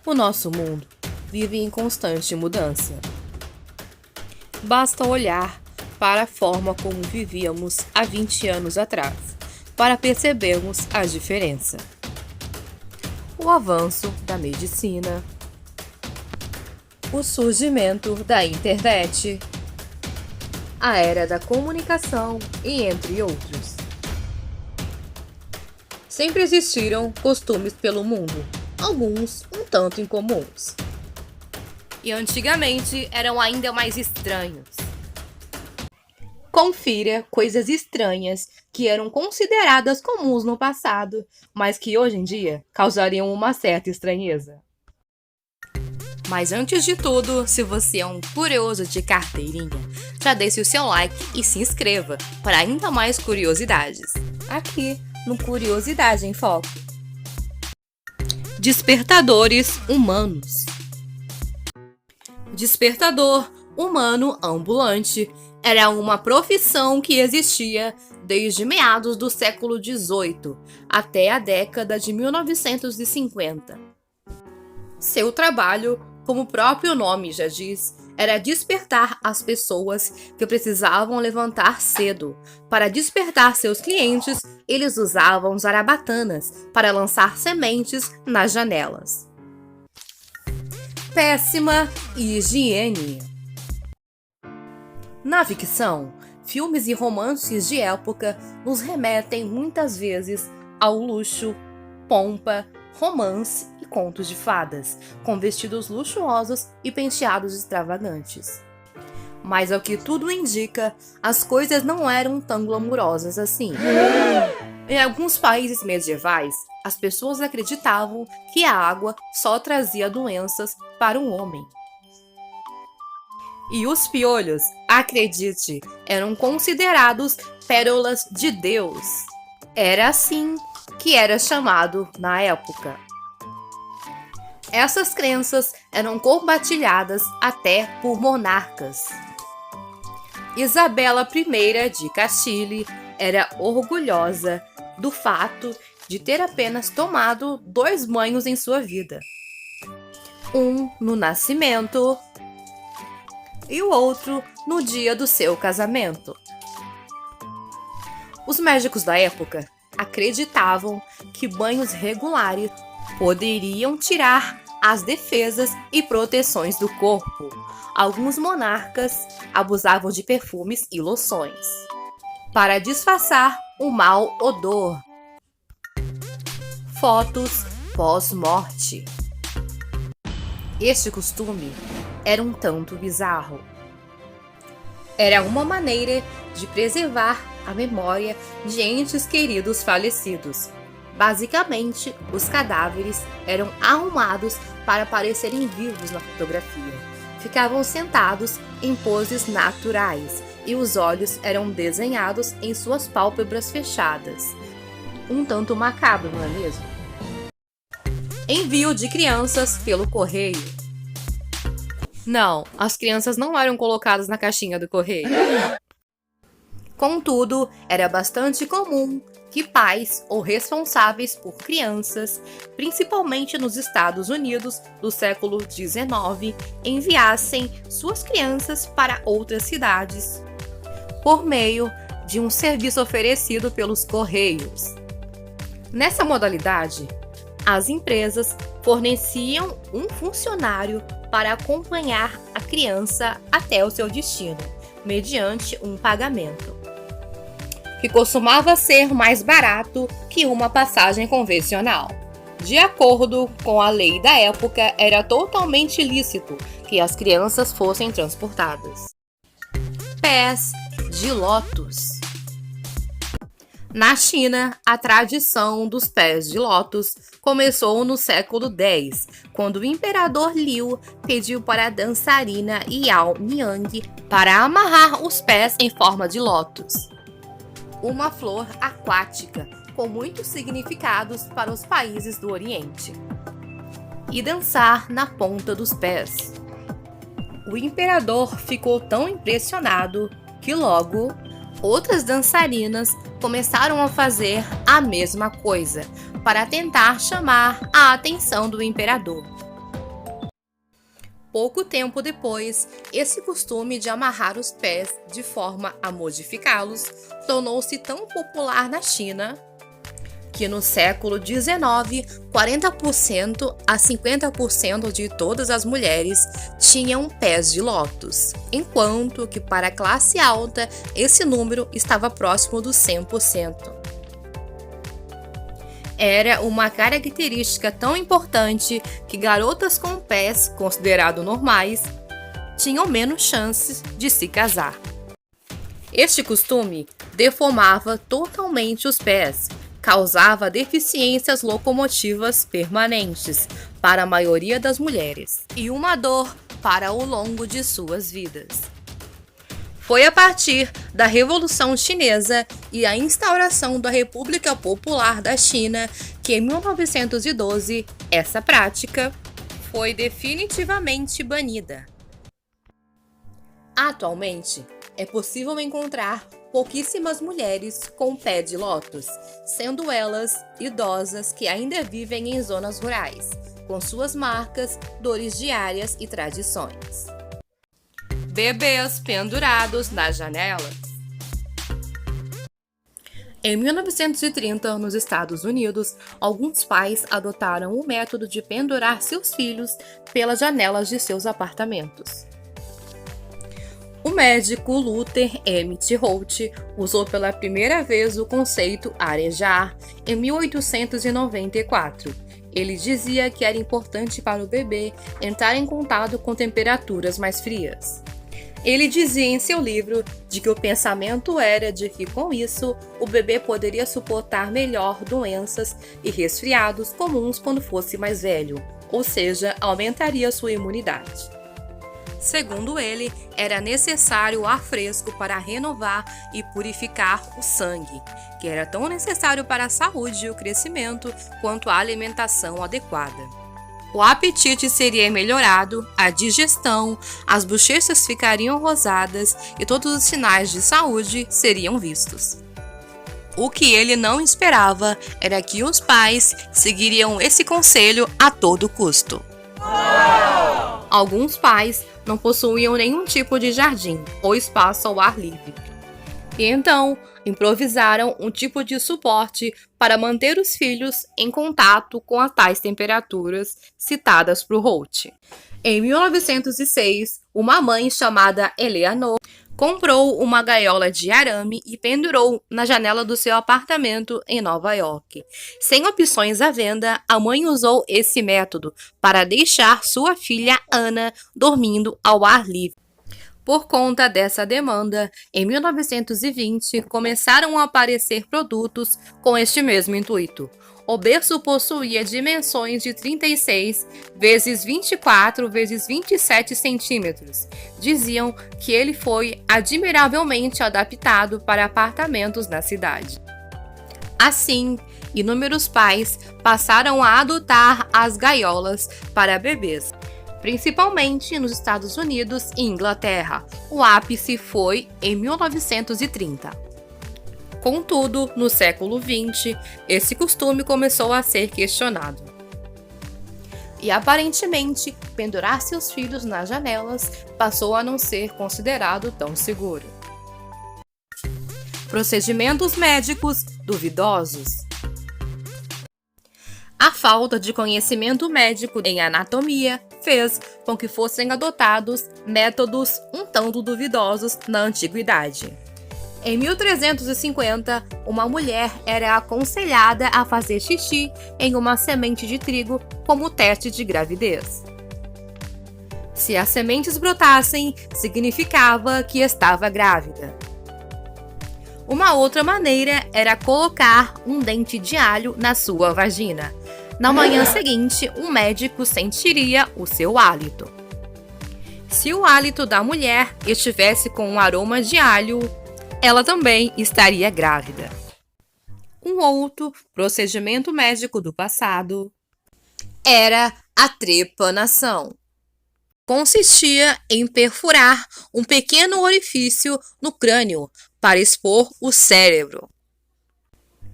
O nosso mundo vive em constante mudança. Basta olhar para a forma como vivíamos há 20 anos atrás, para percebermos a diferença. O avanço da medicina, o surgimento da internet, a era da comunicação e entre outros. Sempre existiram costumes pelo mundo, alguns um tanto incomuns. E antigamente eram ainda mais estranhos. Confira coisas estranhas que eram consideradas comuns no passado, mas que hoje em dia causariam uma certa estranheza. Mas antes de tudo, se você é um curioso de carteirinha, já deixe o seu like e se inscreva para ainda mais curiosidades. Aqui no Curiosidade em Foco. Despertadores humanos. Despertador humano ambulante era uma profissão que existia desde meados do século XVIII até a década de 1950. Seu trabalho, como o próprio nome já diz, era despertar as pessoas que precisavam levantar cedo. Para despertar seus clientes, eles usavam zarabatanas para lançar sementes nas janelas. Péssima higiene. Na ficção, filmes e romances de época nos remetem muitas vezes ao luxo, pompa, romance e contos de fadas, com vestidos luxuosos e penteados extravagantes. Mas ao que tudo indica, as coisas não eram tão glamourosas assim. Em alguns países medievais, as pessoas acreditavam que a água só trazia doenças para um homem. E os piolhos, acredite, eram considerados pérolas de Deus. Era assim que era chamado na época. Essas crenças eram compartilhadas até por monarcas. Isabela I de Castile era orgulhosa do fato de ter apenas tomado 2 banhos em sua vida. Um no nascimento e o outro no dia do seu casamento. Os médicos da época acreditavam que banhos regulares poderiam tirar as defesas e proteções do corpo. Alguns monarcas abusavam de perfumes e loções para disfarçar o mau odor. Fotos pós-morte. Este costume era um tanto bizarro. Era uma maneira de preservar a memória de entes queridos falecidos. Basicamente, os cadáveres eram arrumados para parecerem vivos na fotografia. Ficavam sentados em poses naturais e os olhos eram desenhados em suas pálpebras fechadas. Um tanto macabro, não é mesmo? Envio de crianças pelo correio. Não, as crianças não eram colocadas na caixinha do correio. Contudo, era bastante comum que pais ou responsáveis por crianças, principalmente nos Estados Unidos do século XIX, enviassem suas crianças para outras cidades por meio de um serviço oferecido pelos correios. Nessa modalidade, as empresas forneciam um funcionário para acompanhar a criança até o seu destino, mediante um pagamento, que costumava ser mais barato que uma passagem convencional. De acordo com a lei da época, era totalmente lícito que as crianças fossem transportadas. Pés de lótus. Na China, a tradição dos pés de lótus começou no século X, quando o imperador Liu pediu para a dançarina Yao Niang para amarrar os pés em forma de lótus, uma flor aquática com muitos significados para os países do Oriente, e dançar na ponta dos pés. O imperador ficou tão impressionado que logo outras dançarinas começaram a fazer a mesma coisa para tentar chamar a atenção do imperador. Pouco tempo depois, esse costume de amarrar os pés de forma a modificá-los tornou-se tão popular na China que no século XIX, 40% a 50% de todas as mulheres tinham pés de lótus, enquanto que para a classe alta esse número estava próximo dos 100%. Era uma característica tão importante que garotas com pés considerados normais tinham menos chances de se casar. Este costume deformava totalmente os pés, causava deficiências locomotivas permanentes para a maioria das mulheres e uma dor para o longo de suas vidas. Foi a partir da Revolução Chinesa e a instauração da República Popular da China que, em 1912, essa prática foi definitivamente banida. Atualmente, é possível encontrar pouquíssimas mulheres com pé de lótus, sendo elas idosas que ainda vivem em zonas rurais, com suas marcas, dores diárias e tradições. Bebês pendurados nas janelas. Em 1930, nos Estados Unidos, alguns pais adotaram o método de pendurar seus filhos pelas janelas de seus apartamentos. O médico Luther M. Holt usou pela primeira vez o conceito arejar em 1894. Ele dizia que era importante para o bebê entrar em contato com temperaturas mais frias. Ele dizia em seu livro de que o pensamento era de que, com isso, o bebê poderia suportar melhor doenças e resfriados comuns quando fosse mais velho, ou seja, aumentaria sua imunidade. Segundo ele, era necessário o ar fresco para renovar e purificar o sangue, que era tão necessário para a saúde e o crescimento quanto a alimentação adequada. O apetite seria melhorado, a digestão, as bochechas ficariam rosadas e todos os sinais de saúde seriam vistos. O que ele não esperava era que os pais seguiriam esse conselho a todo custo. Alguns pais não possuíam nenhum tipo de jardim ou espaço ao ar livre. E então, improvisaram um tipo de suporte para manter os filhos em contato com as tais temperaturas citadas por Holt. Em 1906, uma mãe chamada Eleanor comprou uma gaiola de arame e pendurou na janela do seu apartamento em Nova York. Sem opções à venda, a mãe usou esse método para deixar sua filha Anna dormindo ao ar livre. Por conta dessa demanda, em 1920 começaram a aparecer produtos com este mesmo intuito. O berço possuía dimensões de 36 × 24 × 27 centímetros. Diziam que ele foi admiravelmente adaptado para apartamentos na cidade. Assim, inúmeros pais passaram a adotar as gaiolas para bebês, principalmente nos Estados Unidos e Inglaterra. O ápice foi em 1930. Contudo, no século XX, esse costume começou a ser questionado. E aparentemente, pendurar seus filhos nas janelas passou a não ser considerado tão seguro. Procedimentos médicos duvidosos. A falta de conhecimento médico em anatomia fez com que fossem adotados métodos um tanto duvidosos na antiguidade. Em 1350, uma mulher era aconselhada a fazer xixi em uma semente de trigo como teste de gravidez. Se as sementes brotassem, significava que estava grávida. Uma outra maneira era colocar um dente de alho na sua vagina. Na manhã seguinte, um médico sentiria o seu hálito. Se o hálito da mulher estivesse com um aroma de alho, ela também estaria grávida. Um outro procedimento médico do passado era a trepanação. Consistia em perfurar um pequeno orifício no crânio para expor o cérebro.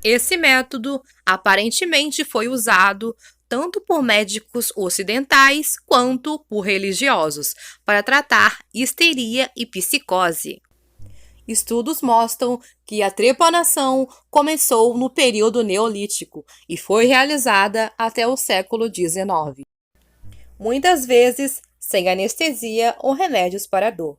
Esse método aparentemente foi usado tanto por médicos ocidentais quanto por religiosos, para tratar histeria e psicose. Estudos mostram que a trepanação começou no período neolítico e foi realizada até o século XIX, muitas vezes sem anestesia ou remédios para a dor.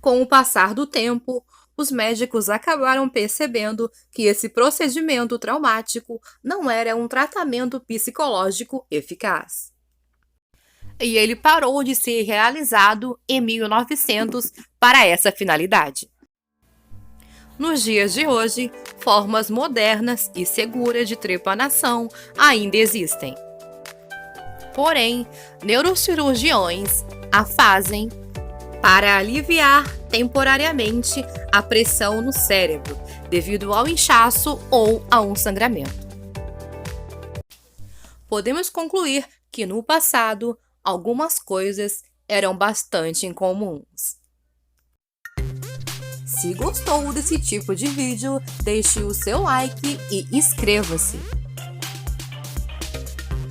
Com o passar do tempo, os médicos acabaram percebendo que esse procedimento traumático não era um tratamento psicológico eficaz. E ele parou de ser realizado em 1900 para essa finalidade. Nos dias de hoje, formas modernas e seguras de trepanação ainda existem. Porém, neurocirurgiões a fazem para aliviar temporariamente a pressão no cérebro, devido ao inchaço ou a um sangramento. Podemos concluir que no passado, algumas coisas eram bastante incomuns. Se gostou desse tipo de vídeo, deixe o seu like e inscreva-se.